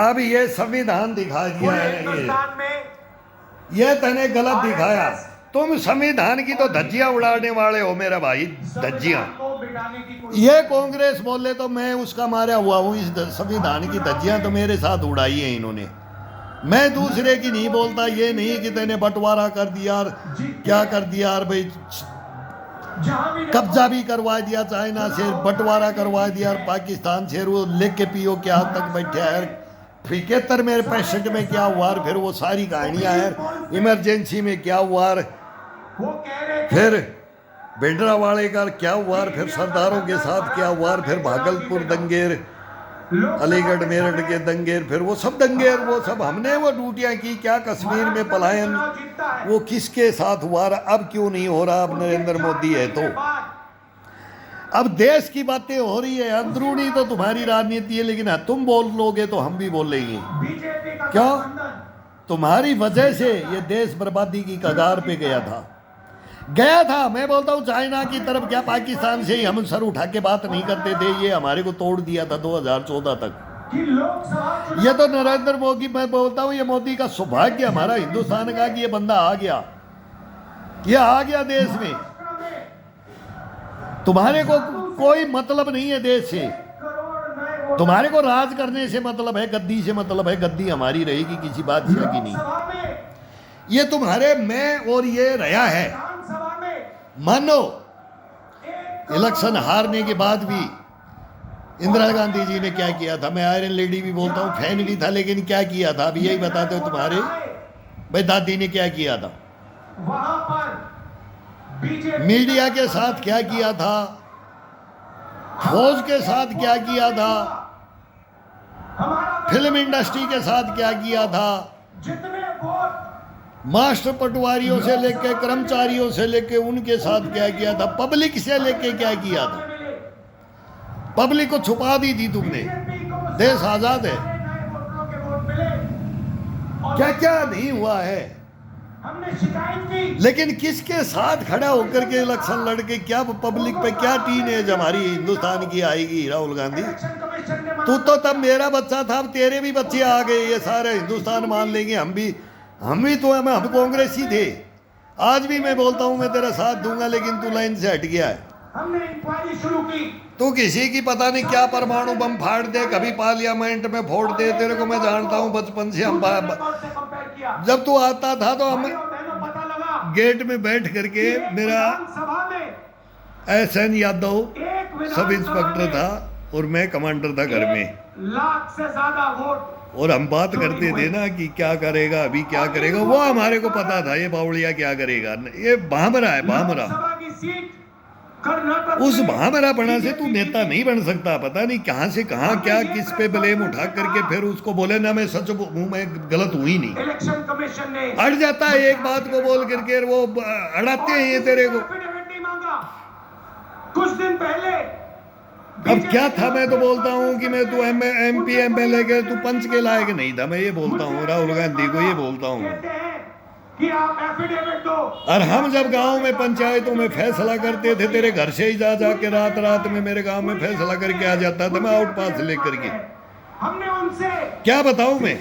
अब ये संविधान दिखा दिया है, ये तने गलत दिखाया। तुम संविधान की तो धज्जियां उड़ाने वाले हो मेरा भाई, धज्जियां। ये कांग्रेस बोले तो मैं उसका मारा हुआ हूँ, इस संविधान की धज्जियां तो मेरे साथ उड़ाई है इन्होंने। मैं दूसरे की नहीं बोलता, ये नहीं कि तेने बंटवारा कर दिया, क्या कर दिया भाई, कब्जा भी करवा दिया चाइना से, बंटवारा करवा दिया पाकिस्तान से, वो लिख के पियो क्या हद तक बैठे यार। 75 में 65 में क्या हुआ, फिर वो सारी कहानियां यार, इमरजेंसी में क्या हुआ, फिर भिंडरावाले का क्या हुआ, फिर सरदारों के साथ क्या हुआ, फिर भागलपुर दंगेर, अलीगढ़ मेरठ के दंगेर, फिर वो सब दंगेर, वो सब हमने वो ड्यूटियां की क्या, कश्मीर में पलायन वो किसके साथ हुआ, अब क्यों नहीं हो रहा, अब नरेंद्र मोदी है तो। अब देश की बातें हो रही है, अंदरूनी तो तुम्हारी राजनीति है, लेकिन तुम बोल लोगे तो हम भी बोलेंगे। क्यों? तुम्हारी वजह से ये देश बर्बादी की कगार पे गया था। मैं बोलता हूँ चाइना की तरफ, क्या पाकिस्तान से ही हम सर उठा के बात नहीं करते थे, ये हमारे को तोड़ दिया था 2014 तक। ये तो नरेंद्र मोदी, मैं बोलता हूँ ये मोदी का सौभाग्य हमारा हिंदुस्तान का कि ये बंदा आ गया, ये आ गया देश में। तुम्हारे को कोई मतलब नहीं है देश से, तुम्हारे को राज करने से मतलब है, गद्दी से मतलब है, गद्दी हमारी रहेगी, किसी बादशाह की नहीं। ये तुम्हारे मैं और ये रहा है। मानो इलेक्शन हारने के बाद भी इंदिरा गांधी जी ने क्या किया था, मैं आयरन लेडी भी बोलता हूँ, फैन भी था, लेकिन क्या किया था अभी यही बताते हो तुम्हारे भाई दादी ने क्या किया था, मीडिया के साथ क्या किया था, फौज के साथ क्या किया था, फिल्म इंडस्ट्री के साथ क्या किया था, मास्टर पटवारियों से लेके कर्मचारियों से लेके उनके साथ क्या किया था, पब्लिक से लेके क्या किया था, पब्लिक को छुपा दी थी तुमने। देश आजाद है, क्या क्या नहीं हुआ है, लेकिन किसके साथ खड़ा होकर के इलेक्शन लड़के, क्या पब्लिक पे क्या टीनेज हमारी हिंदुस्तान की आएगी। राहुल गांधी तू तो तब मेरा बच्चा था, अब तेरे भी बच्चे आ गए, ये सारे हिंदुस्तान मान लेंगे, हम भी तो हम कांग्रेसी थे। आज भी मैं बोलता हूं मैं तेरा साथ दूंगा, लेकिन तू लाइन से हट गया है। हमने इंक्वायरी शुरू की, तू किसी की पता नहीं क्या परमाणु बम फाड़ दे, कभी पार्लियामेंट में फोड़ दे, तेरे को मैं जानता हूं बचपन से। हम जब तू आता था तो हम गेट में बैठ करके, मेरा SN यादव सब इंस्पेक्टर था और मैं कमांडर था घर में, 1 लाख से ज्यादा वोट, और हम बात करते थे ना कि क्या करेगा, अभी क्या करेगा, वो हमारे को पता था ये बावड़िया क्या करेगा, ये भामरा है, भामरा। उस भामरा बना से तू नेता नहीं बन सकता। पता नहीं कहां से कहां क्या किस पे ब्लेम उठा करके फिर उसको बोले ना मैं सच हूं, मैं गलत हुई नहीं। इलेक्शन कमीशन ने अड़ जाता है एक बात को बोल करके, वो अड़ाते हैं ये तेरे को। कुछ दिन पहले अब क्या था, मैं तो बोलता हूँ कि मैं तू MP MLA के तू पंच के लायक नहीं था, मैं ये बोलता हूँ राहुल गांधी को, ये बोलता हूँ कि आप एफिडेविट दो। और हम जब गांव में पंचायतों में फैसला करते थे, तेरे घर से ही जा के रात में मेरे गांव में फैसला करके आ जाता था मैं, आउट पास लेकर के। हमने उनसे क्या बताऊं मैं,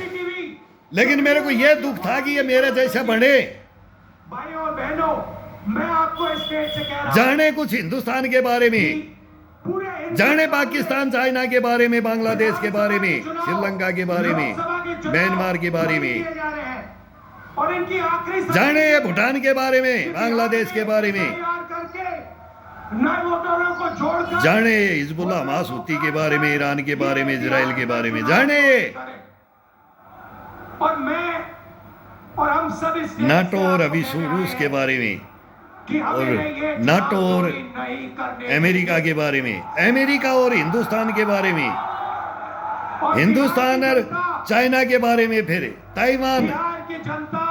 लेकिन मेरे को यह दुख था कि ये मेरे जैसा बने। भाइयों और बहनों, मैं आपको स्टेज से कह रहा हूं, जाने कुछ हिंदुस्तान के बारे में, जाने पाकिस्तान चाइना के बारे में, बांग्लादेश के बारे में, श्रीलंका के बारे में, म्यांमार के बारे में, और इनकी आखिरी जाने भूटान के बारे में, बांग्लादेश के बारे में, नए वोटरों को जोड़कर जाने हिजबुल्लाह हमास हुती के बारे में, ईरान के बारे में, इजराइल के बारे में, जाने और मैं और हम सब इस नाटो और अभी रूस के बारे में, और नाटो और अमेरिका के बारे में, अमेरिका और हिंदुस्तान के बारे में, हिंदुस्तान और चाइना के बारे में, फिर ताइवान,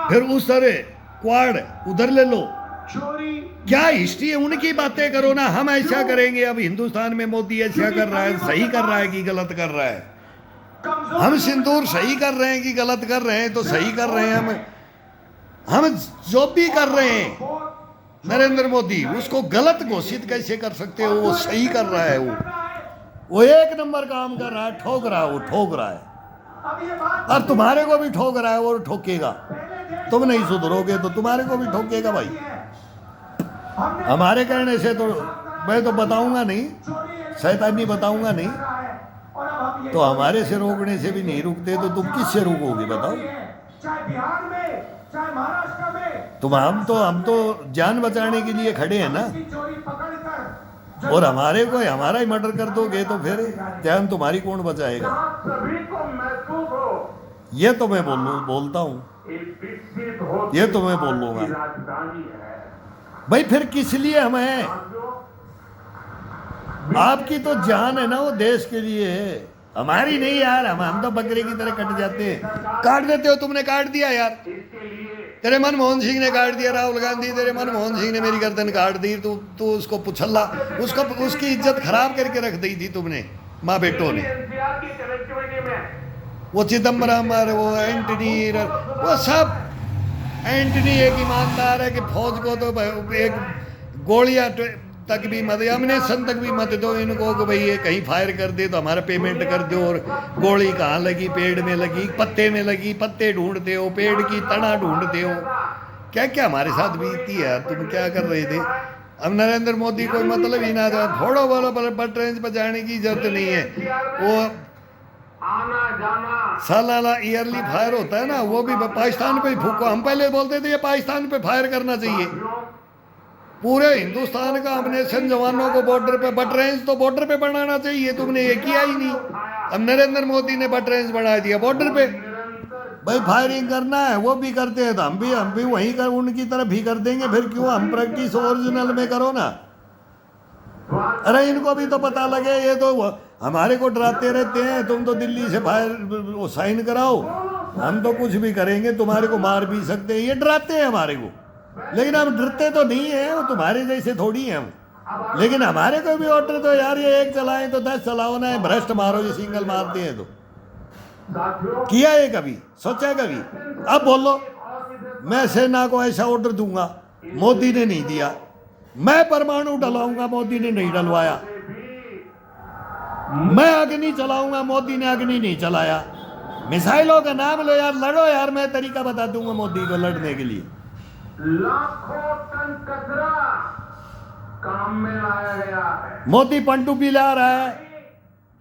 फिर उस तरह क्वाड उधर ले लो। क्या हिस्ट्री है, उनकी बातें करो ना, हम ऐसा करेंगे। अब हिंदुस्तान में मोदी ऐसा कर रहा है, सही कर रहा है कि गलत कर रहा है? हम सिंदूर सही कर रहे हैं कि गलत कर रहे हैं? तो सही कर रहे हैं। हम जो भी कर रहे हैं नरेंद्र मोदी, उसको गलत घोषित कैसे कर सकते हो? वो सही कर रहा है। वो वो एक नंबर काम कर रहा है, ठोक रहा है, वो ठोक रहा है। अब ये बात और तुम्हारे को भी ठोक रहा है, वो ठोकेगा। पहले देश तुम नहीं सुधरोगे तो तुम्हारे को भी ठोकेगा भाई। हमने हमारे कहने से तो मैं तो बताऊंगा नहीं, चोरी एक शैतानी बताऊंगा नहीं, करा है और अब हम ये तो हमारे से रोकने से भी नहीं रुकते तो तुम किससे रोकोगे बताओ? चाहे बिहार में चाहे महाराष्ट्र में हम तो जान बचाने के लिए खड़े हैं ना। की चोरी पकड़कर और हमारा ही मर्डर कर दोगे तो फिर जान तुम्हारी कौन बचाएगा? जहां सभी को महसूस हो ये तो मैं बोलता हूँ, एक विकसित होती ये तो मैं बोल भारत लूंगा। की राजधानी है। भाई फिर किस लिए हम हैं? आपकी तो जान है ना, वो देश के लिए है, हमारी नहीं यार। हम तो बकरे की तरह कट जाते हैं। काट देते हो, तुमने काट दिया यार। इसके लिए तेरे मनमोहन सिंह ने काट दिया, राहुल गांधी, तेरे मनमोहन सिंह ने मेरी गर्दन काट दी। तू उसको पुछल्ला, उसकी इज्जत खराब करके रख दी थी तुमने, माँ बेटों ने। एनसीआर की कनेक्टिविटी में वो चिदम्बरम और वो एंटनी, वो सब एंटनी एक ईमानदार है कि फौज को तो एक गोलियां तक भी मत, अम्युनिशन तक भी मत दो इनको कि भाई ये कहीं फायर कर दे तो हमारा पेमेंट कर दो। और गोली कहाँ लगी? पेड़ में लगी, पत्ते में लगी, पत्ते ढूंढते हो, पेड़ की तना ढूंढते हो। क्या क्या हमारे साथ बीती है? तुम क्या कर रहे थे? अब नरेंद्र मोदी कोई मतलब ही ना था, फोड़ो बोलो बट रेंज पर जाने की जरूरत नहीं है। वो आना जाना सालाना ईयरली फायर होता है ना, वो भी पाकिस्तान पे ही फूको। हम पहले बोलते थे ये पाकिस्तान पे फायर करना चाहिए। पूरे हिंदुस्तान का अम्युनिशन जवानों को बॉर्डर पे, बट रेंज तो बॉर्डर पे बनाना चाहिए, तुमने ये किया ही नहीं। अब नरेंद्र मोदी ने बट रेंज बना दिया बॉर्डर पे। भाई फायरिंग करना है वो भी करते हैं तो हम भी वहीं कर उनकी तरफ ही कर देंगे। फिर क्यों? हम प्रैक्टिस ओरिजिनल में करो ना। अरे इनको भी तो पता लगे, ये तो हमारे को डराते रहते हैं। तुम तो दिल्ली से फायर साइन कराओ, हम तो कुछ भी करेंगे, तुम्हारे को मार भी सकते हैं। ये डराते हैं हमारे को, लेकिन हम डरते तो नहीं है, वो तुम्हारे जैसे थोड़ी हैं हम। लेकिन हमारे को भी ऑर्डर तो यार ये एक चलाएं तो 10 चलाओ ना, भ्रष्ट मारो, ये सिंगल मारते हैं। तो किया है कभी? सोचा कभी? अब बोलो, मैं सेना को ऐसा ऑर्डर दूंगा, मोदी ने नहीं दिया। मैं परमाणु डलवाऊंगा, मोदी ने नहीं डलवाया। मैं अग्नि चलाऊंगा, मोदी ने अग्नि नहीं चलाया। मिसाइलों का नाम लो यार, लड़ो यार, मैं तरीका बता दूंगा मोदी को लड़ने के लिए। लाखों टन कचरा काम में लाया गया है। मोदी पनडुब्बी ला रहा है,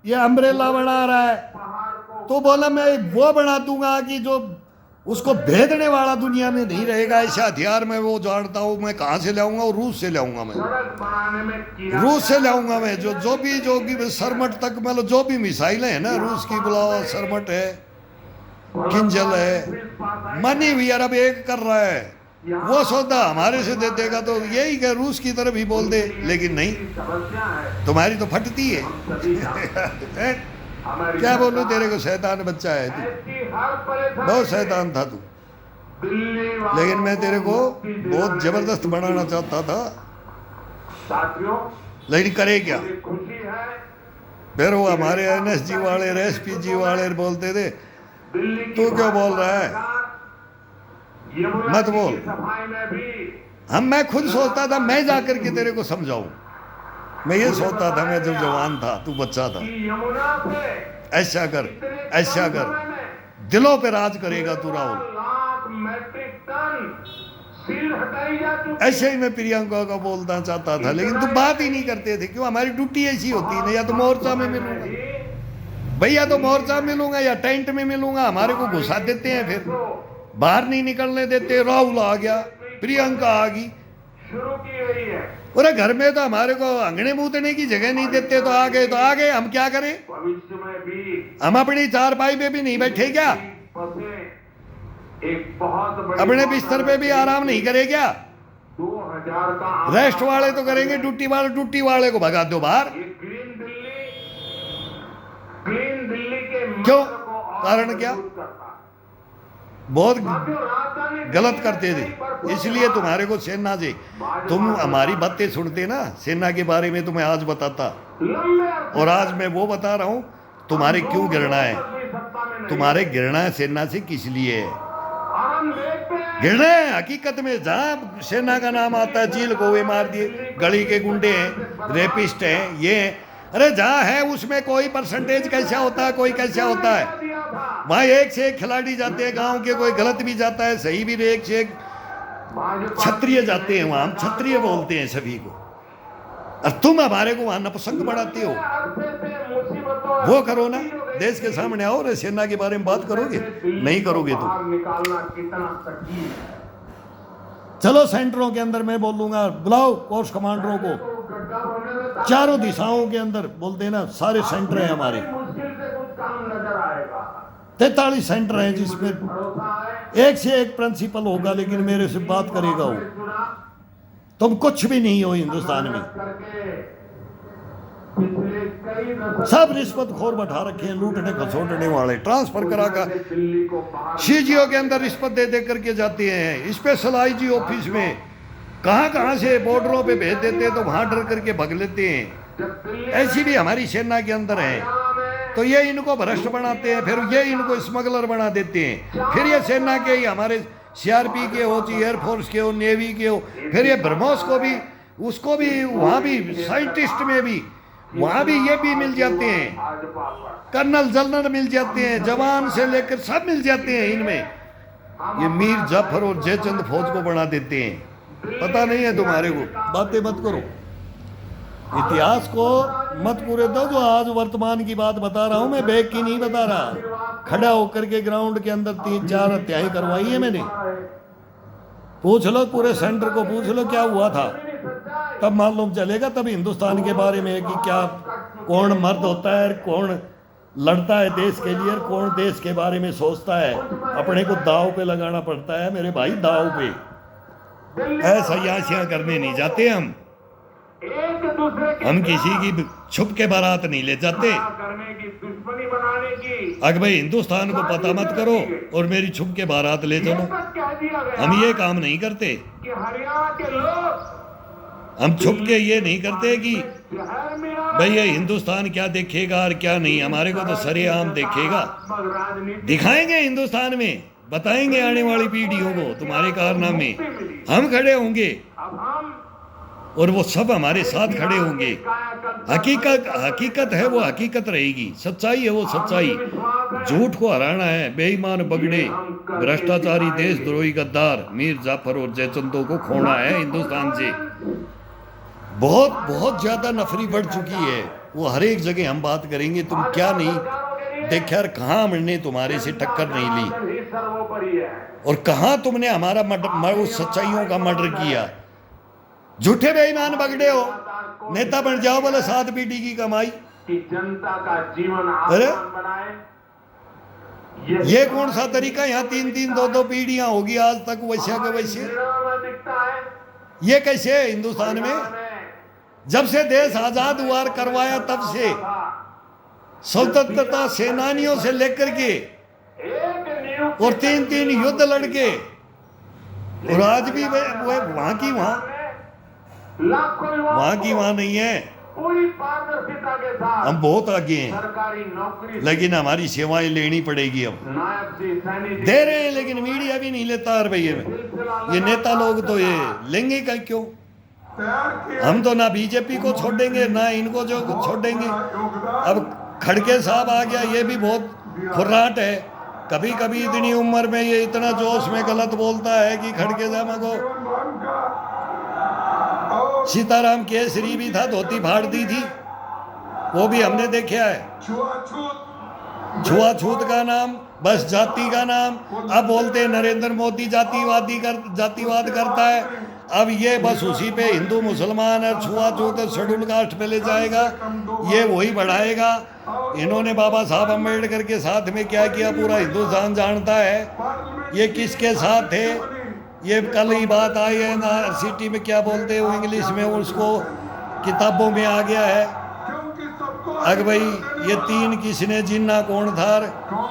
ये अम्ब्रेला बना रहा है, पहाड़ को तो बोला मैं वो बना दूंगा कि जो उसको भेदने वाला दुनिया में नहीं रहेगा। ऐसे हथियार मैं वो जानता हूँ, मैं कहाँ से लाऊंगा? और रूस से लाऊंगा मैं, सड़क बनाने में किया रूस से लाऊंगा मैं। जो भी सरमट तक, मतलब जो भी मिसाइलें हैं ना, रूस की बुलाओ, सरमट है, किंजल है, मनी भी अरब एक कर रहा है। वो सौदा हमारे से दे देगा तो यही कि रूस की तरफ ही बोल दे, लेकिन नहीं, समस्या है। तुम्हारी तो फटती है। सभी जानते हैं। हमारी क्या बोलूं, तेरे को शैतान बच्चा है तू, ऐसी हर परेशानी बहुत शैतान था तू। दिल्ली वालों लेकिन मैं तेरे को मुक्ति बहुत दिलाने जबरदस्त की बनाना चाहता था, साथियों, लेकिन करे क्या? मुझे खुशी है फिर वो हमारे NSG वाले, RSPG वाले बोलते थे दिल्ली की तू क्यों बोल रहा है? सरकार यमुना मत जी बोल। की सफाई में भी मैं खुद सोचता था मैं जाकर के तेरे को समझाऊं। मैं ये सोचता था, मैं जब जवान था, तू बच्चा था। कि यमुना से ऐसा कर, इतने ऐसा कम कर, समय में दिलों पे राज करेगा तू Rahul. 16 lakh metric ton seal हटाई जा चुकी ऐसे ही मैं प्रियंका का बोलना चाहता था, लेकिन तुम बात ही नहीं करते थे। क्यों? हमारी ड्यूटी ऐसी होती है ना, या तो मोर्चा में मिलूंगा भैया, तो मोर्चा मिलूंगा या टेंट में मिलूंगा। हमारे को घुसा देते हैं, फिर बाहर नहीं निकलने देते। राहुल आ गया, प्रियंका आ गई, शुरू की गई है। अरे घर में तो हमारे को अंगने मूतने की जगह नहीं देते, तो आ गए तो आ गए, हम क्या करें? भविष्य में भी हम अपनी चारपाई पे भी नहीं बैठे क्या? फंसे एक बहुत बड़ी अपने बिस्तर पे भी आराम नहीं करे क्या? 2000 का रेस्ट वाले तो करेंगे, ड्यूटी वाले को भगा दो बाहर। ये क्लीन दिल्ली के क्यों? मंत्र को और कारण क्या? मजबूत करता है। बहुत साथियों, राजधानी गलत दिल्ली करते में थे, इसलिए तुम्हारे को सेना से, तुम हमारी बातें सुनते ना, सेना के बारे में तुम्हें आज बताता, लंबे अरसे और आज मैं वो बता रहा हूँ तुम्हारे क्यों गिरना है। तक सत्ता में नहीं। तुम्हारे गिरना है सेना से किस लिए है? और हम देखते हैं गिरना है हकीकत में, जहाँ सेना का नाम आता है चील को वे मार दिए, गली के गुंडे हैं, रेपिस्ट हैं, ये हैं। अरे जहाँ है उसमें कोई परसेंटेज कैसा होता है, कोई कैसा होता है। दिया था वहाँ एक से एक खिलाड़ी जाते हैं गांव के, कोई गलत भी जाता है, सही भी, एक से एक भाजपा क्षत्रिय जाते हैं वहाँ, हम क्षत्रिय बोलते हैं सभी को। और तुम हमारे को वहाँ नपुंसक बढ़ाते हो। अरसे से मुसीबतों वो करो ना, देश के सामने आओ, रे सेना के बारे में बात करोगे, नहीं करोगे तो बाहर निकालना कितना कठिन है। चलो सेंटरों के अंदर मैं बोलूंगा, बुलाओ कोर्स कमांडरों को, तो गड्ढा भरने में चारों दिशाओं के अंदर बोलते हैं ना, सारे सेंटर हैं हमारे, मुश्किल से कुछ काम नजर आएगा। 43 सेंटर हैं जिसमें भरोसा है एक से एक प्रिंसिपल होगा, लेकिन मेरे से बात करेगा वो। चुना तुम कुछ भी नहीं हो हिंदुस्तान में, करके पिछले कई दशक सब रिश्वतखोर बैठा रखे हैं, लूटने खसोटने वाले, ट्रांसफर करा कर दिल्ली को बाहर सीजीओ के अंदर रिश्वत दे दे करके जाते हैं, स्पेशल आईजी ऑफिस में कहाँ कहाँ से बॉर्डरों पे भेज देते हैं, तो वहां डर करके भग लेते हैं। जब दिल्ली ऐसी भी हमारी सेना के अंदर है, तो ये इनको भ्रष्ट बनाते हैं, फिर ये इनको स्मगलर बना देते हैं, फिर ये सेना के ही, हमारे सीआरपी के हो, चाहे एयरफोर्स के हो, नेवी के हो, फिर ये ब्रह्मोस को भी, उसको भी, वहाँ भी साइंटिस्ट में भी, वहाँ भी ये भी मिल जाते हैं, भाजपा पर कर्नल जनरल मिल जाते हैं, जवान से लेकर सब मिल जाते हैं इनमें। ये मीर जाफर और जयचंद फौज को बना देते हैं, पता नहीं है तुम्हारे को, बातें मत करो, इतिहास को मत पूरे दो। जो आज वर्तमान की बात बता रहा हूं मैं, बैक की नहीं बता रहा, खड़ा होकर के ग्राउंड के अंदर 3-4 हत्याएं करवाई है मैंने। पूछ लो पूरे सेंटर को, पूछ लो क्या हुआ था, तब मालूम चलेगा, तब हिंदुस्तान के बारे में कि क्या, कौन मर्द होता है, कौन लड़ता है देश के लिए, कौन देश के बारे में सोचता है। अपने को दाव पे लगाना पड़ता है मेरे भाई, दाव पे। ऐसा याशियां करने नहीं जाते एक दूसरे के हम किसी की छुप के बारात नहीं ले जाते। करने की, दुश्मनी बनाने की अगर भाई हिंदुस्तान को पता मत करो और मेरी छुप के बारात ले चलो, तक कह दिया गया हम ये काम नहीं करते। कि हरियाणा के लोग हम छुप के ये नहीं करते कि शहर में आ भाई ये हिंदुस्तान क्या देखेगा और क्या नहीं, हमारे को तो सरेआम देखेगा। राजनीति दिखाएंगे हिंदुस्तान में, बताएंगे आने वाली पीढ़ियों को तुम्हारे कारनामे, हम खड़े होंगे अब हम और वो सब हमारे साथ खड़े होंगे। हकीकत है वो हकीकत रहेगी, सच्चाई है वो सच्चाई। झूठ को हराना है, बेईमान बगड़े, भ्रष्टाचारी, देशद्रोही, गद्दार मीर जाफर और जयचंदों को खोना है हिंदुस्तान से। बहुत बहुत ज्यादा नफरी बढ़ चुकी है, वो हर एक जगह हम बात करेंगे। तुम क्या नहीं देखा, कहाँ हमने तुम्हारे से टक्कर नहीं ली, सर्वोपरि है और कहाँ तुमने हमारा उस सच्चाइयों का मर्डर किया। झूठे बेईमान बगड़े हो, नेता बन जाओ बोले 7 पीढ़ी की कमाई। कि जनता का जीवन अरे आसान बनाए। ये कौन सा तरीका, यहाँ 3-3 2-2 पीढ़ियां होगी आज तक वैसे के वैसे, दिखता है ये कैसे है हिंदुस्तान में? जब से देश आजाद हुआ करवाया तब से स्वतंत्रता सेनानियों से लेकर के एक और 3-3 युद्ध लड़के, और आज भी वहां की लाखों वहां की वहां नहीं है। पूरी पारदर्शिता के साथ हम बहुत आगे हैं, सरकारी नौकरी लेकिन हमारी सेवाएं लेनी पड़ेगी। अब नायब से सैनिक दे रहे हैं लेकिन मीडिया भी नहीं लेता। और भैया ये नेता लोग तो ये लेंगे का क्यों? हम तो ना बीजेपी को छोड़ेंगे ना इनको जो छोड़ेंगे। अब खड़गे साहब आ गया, ये भी बहुत खुर्राट है। कभी कभी इतनी उम्र में ये इतना जोश में गलत बोलता है कि खड़गे साहब को सीताराम केसरी भी था, धोती फाड़ दी थी, वो भी हमने देखा है। छुआछूत का नाम, बस जाति का नाम। अब बोलते हैं नरेंद्र मोदी जातिवाद करता है। अब ये बस उसी पे हिंदू मुसलमान और छुआछूत शेड्यूल कास्ट पे ले जाएगा, ये वही बढ़ाएगा। इन्होंने बाबा साहब अम्बेडकर के साथ में क्या किया पूरा हिंदुस्तान जानता है। ये किसके साथ थे? ये कल ही बात आई है ना, सिटी में क्या बोलते हो इंग्लिश में, उसको किताबों में आ गया है। अग भाई ये 3 किसने, जिन्ना कौन थार,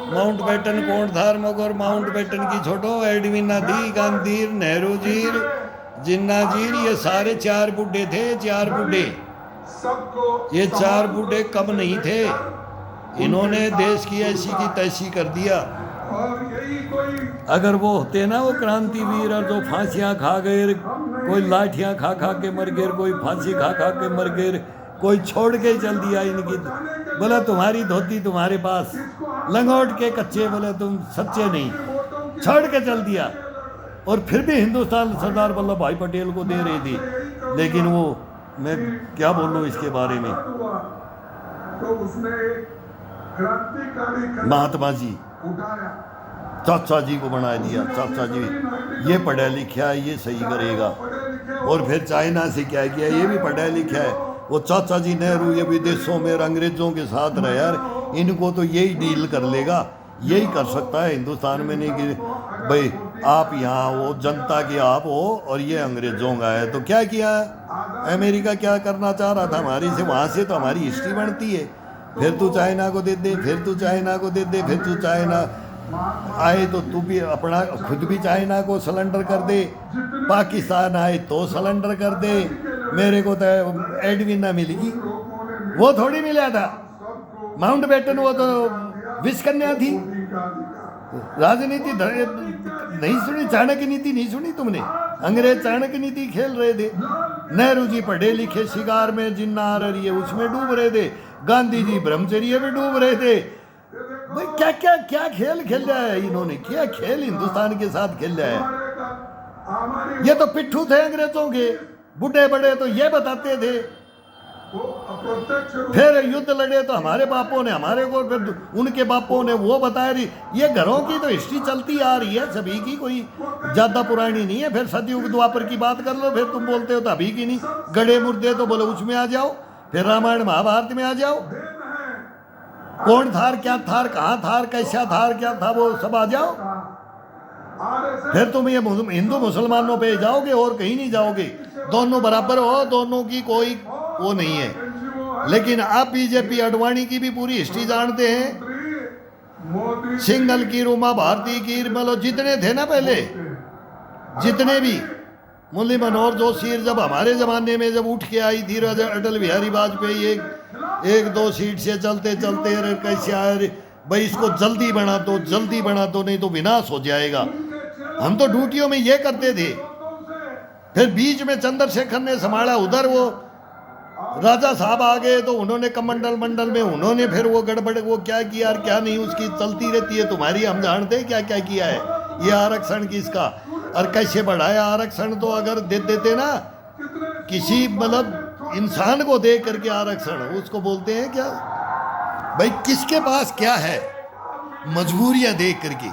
माउंट बैटन कौन थार, मगर माउंट बैटन की छोटो, एडविना दी, गांधीर, नेहरू जीर, जिन्ना जीर, ये सारे 4 बुड्ढे थे। 4 बुड्ढे, ये 4 बुड्ढे कम नहीं थे। इन्होंने देश की ऐसी की तैसी कर दिया। अगर वो होते ना वो क्रांतिवीर, और जो फांसियां खा गए, कोई लाठियां खा खा के मर गए, कोई फांसी खा खा के मर गए, कोई छोड़ के ही चल दिया इनकी। बोला तुम्हारी धोती तुम्हारे पास, लंगोट के कच्चे, बोले तुम सच्चे नहीं, छोड़ के चल दिया। और फिर भी हिंदुस्तान सरदार वल्लभ भाई पटेल को दे रही थी, लेकिन वो मैं क्या बोलूँ इसके बारे में। तो उसने एक क्रांतिकारी महात्मा जी उठाया, चाचा जी को बना दिया, चाचा जी ये पढ़ा लिखा है, ये सही करेगा। और फिर चाइना से क्या किया, ये भी पढ़ा लिखा है, वो चाचा जी नेहरू ये विदेशों में अंग्रेजों के साथ रहे यार, इनको तो यही डील कर लेगा, यही कर सकता है हिंदुस्तान में। नहीं कि भाई आप यहाँ हो, जनता के आप हो और ये अंग्रेजों का है। तो क्या किया अमेरिका, क्या करना चाह रहा था हमारी से, वहाँ से तो हमारी हिस्ट्री बनती है। फिर तू चाइना को दे दे, फिर तू चाइना को दे दे, फिर तू चाइना आए तो तू भी अपना खुद भी चाइना को सलेंडर कर दे, पाकिस्तान आए तो सलेंडर कर दे। मेरे को तो एडविन ना मिलेगी, वो थोड़ी मिला था माउंट बेटन, वो तो विष कन्या थी। राजनीति नहीं सुनी, चाणक्य नीति नहीं सुनी तुमने, अंग्रेज चाणक्य नीति खेल रहे थे। नेहरू जी पढ़े लिखे, शिकार में जिन्ना आ रही है उसमें डूब रहे थे, गांधी जी ब्रह्मचर्य में डूब रहे थे। भाई क्या क्या क्या खेल खेला है इन्होंने, क्या खेल हिंदुस्तान के साथ खेला है। ये तो पिट्ठू थे अंग्रेजों के, बूढ़े बड़े तो ये बताते थे। फिर युद्ध लड़े तो हमारे बापों ने हमारे को, फिर उनके बापों ने वो बताया रही। ये घरों की तो हिस्ट्री चलती आ रही है सभी की, कोई ज्यादा पुरानी नहीं है। फिर सतयुग द्वापर की बात कर लो, फिर तुम बोलते हो तो अभी की नहीं। गड़े मुर्दे तो बोले उसमें आ जाओ, फिर रामायण महाभारत में आ जाओ। कौन थार, क्या थार, कहाँ थार, कैसा थार, क्या था, वो सब आ जाओ। फिर तुम ये हिंदू मुसलमानों पे जाओगे और कहीं नहीं जाओगे। दोनों बराबर हो, दोनों की कोई वो नहीं है। लेकिन आप बीजेपी अडवाणी की भी पूरी हिस्ट्री जानते हैं, सिंघल की, उमा भारती की, मतलब जितने थे ना पहले, जितने भी, मुरली मनोहर जोशी जब हमारे ज़माने में जब उठ के आई थी, अटल बिहारी वाजपेयी एक दो सीट से चलते चलते अरे कैसे आए भाई, इसको जल्दी बना दो, जल्दी बना दो, नहीं तो विनाश हो जाएगा। हम तो ड्यूटियों में ये करते थे। फिर बीच में चंद्रशेखर ने संभाला, उधर वो राजा साहब आ गए तो उन्होंने कमंडल मंडल में उन्होंने फिर वो गड़बड़ वो क्या किया और क्या नहीं, उसकी चलती रहती है तुम्हारी। हम जानते हैं क्या क्या किया है ये आरक्षण किसका और कैसे बढ़ाया आरक्षण। तो अगर दे देते ना किसी मतलब इंसान को दे करके आरक्षण, उसको बोलते हैं क्या भाई, किसके पास क्या है, मजबूरियां देख करके।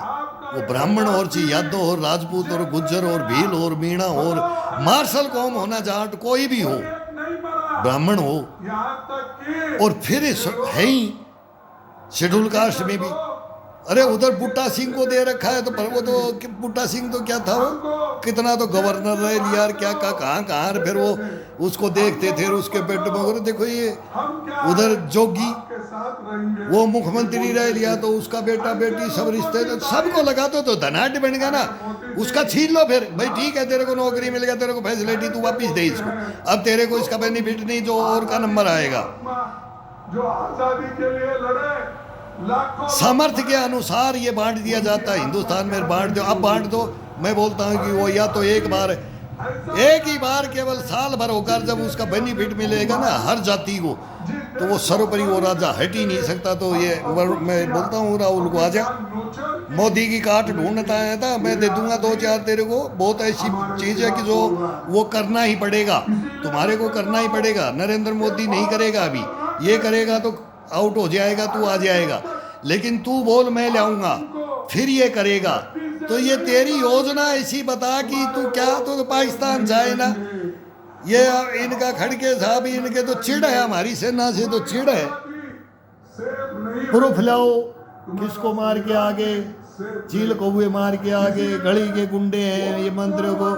वो ब्राह्मण और यादव और राजपूत और गुज्जर और भील और मीणा और मार्शल कौम होना, जाट कोई भी हो, ब्राह्मण हो, और फिर है ही शेड्यूल कास्ट में भी। अरे उधर बूटा सिंह को दे रखा है, तो पर वो तो बूटा सिंह तो क्या था, वो कितना तो गवर्नर रहे यार, क्या कहाँ फिर वो उसको देखते थे उसके पेट में। देखो ये उधर जोगी वो मुख्यमंत्री रह लिया, तो उसका बेटा बेटी सब रिश्ते, तो सबको लगा तो धनाढ़ बन गया ना, उसका छीन लो। फिर भाई ठीक है, तेरे को नौकरी मिल गया, तेरे को फैसिलिटी, तू वापिस दे इसको, अब तेरे को इसका बेनिफिट नहीं, जो और का नंबर आएगा। जो आजादी के लिए लड़े, सामर्थ्य के अनुसार ये बांट दिया जाता है हिंदुस्तान में। बांट दो, अब बांट दो। मैं बोलता हूँ कि वो या तो एक ही बार केवल साल भर होकर जब उसका बेनिफिट मिलेगा ना हर जाति को, तो वो सर्वोपरि वो राजा हट ही नहीं सकता। तो ये मैं बोलता हूँ राहुल को, आजा मोदी की काट ढूंढता है था, मैं दे दूंगा 2-4 तेरे को। बहुत ऐसी चीज़ है कि जो वो करना ही पड़ेगा, तुम्हारे को करना ही पड़ेगा। नरेंद्र मोदी नहीं करेगा, अभी ये करेगा तो आउट हो जाएगा, तू आ जाएगा। लेकिन तू बोल मैं लाऊंगा, फिर ये करेगा। तो ये तेरी योजना ऐसी बता कि तू क्या, तो पाकिस्तान जाए ना। ये इनका खड़के साहब, इनके तो चिड़ है, हमारी सेना से तो चिड़ है। प्रूफ लाओ, किसको मार के आगे, चील कौवे मार के आगे, गली के गुंडे हैं ये मंत्रियों को,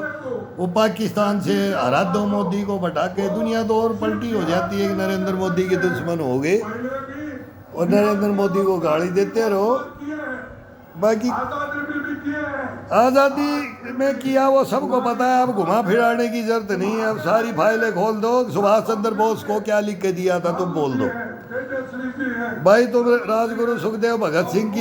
वो पाकिस्तान से हरा दो मोदी को बटा के। दुनिया तो और पलटी हो जाती है कि नरेंद्र मोदी के दुश्मन हो गए और नरेंद्र मोदी को गाली देते रहो। बाकी आज़ादी में किया वो सबको पता है, अब घुमा फिराने की जरूरत नहीं है। अब सारी फाइलें खोल दो, सुभाष चंद्र बोस को क्या लिख के दिया था तुम बोल दो भाई। तुम राजगुरु सुखदेव भगत सिंह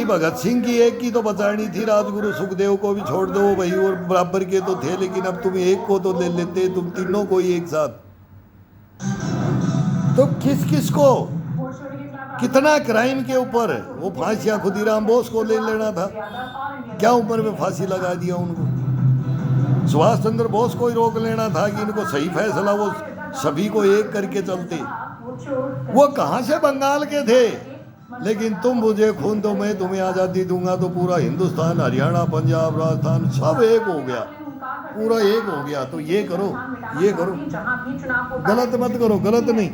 की एक की तो बचानी थी, राजगुरु सुखदेव को भी छोड़ दो भाई, और बराबर के तो थे। लेकिन अब तुम एक को तो ले लेते, तुम तीनों को ही एक साथ। तो किस किस को, कितना क्राइम के ऊपर वो फांसियां खुदीराम बोस को ले लेना था, क्या उम्र में फांसी लगा दिया उनको। सुभाष चंद्र बोस को ही रोक लेना था कि इनको सही फैसला, वो सभी को एक करके चलते। वो कहाँ से बंगाल के थे, लेकिन तुम मुझे खून दो मैं तुम्हें आज़ादी दूंगा, तो पूरा हिंदुस्तान, हरियाणा, पंजाब, राजस्थान सब एक हो गया, पूरा एक हो गया। तो ये करो, ये करो, गलत मत करो, गलत नहीं।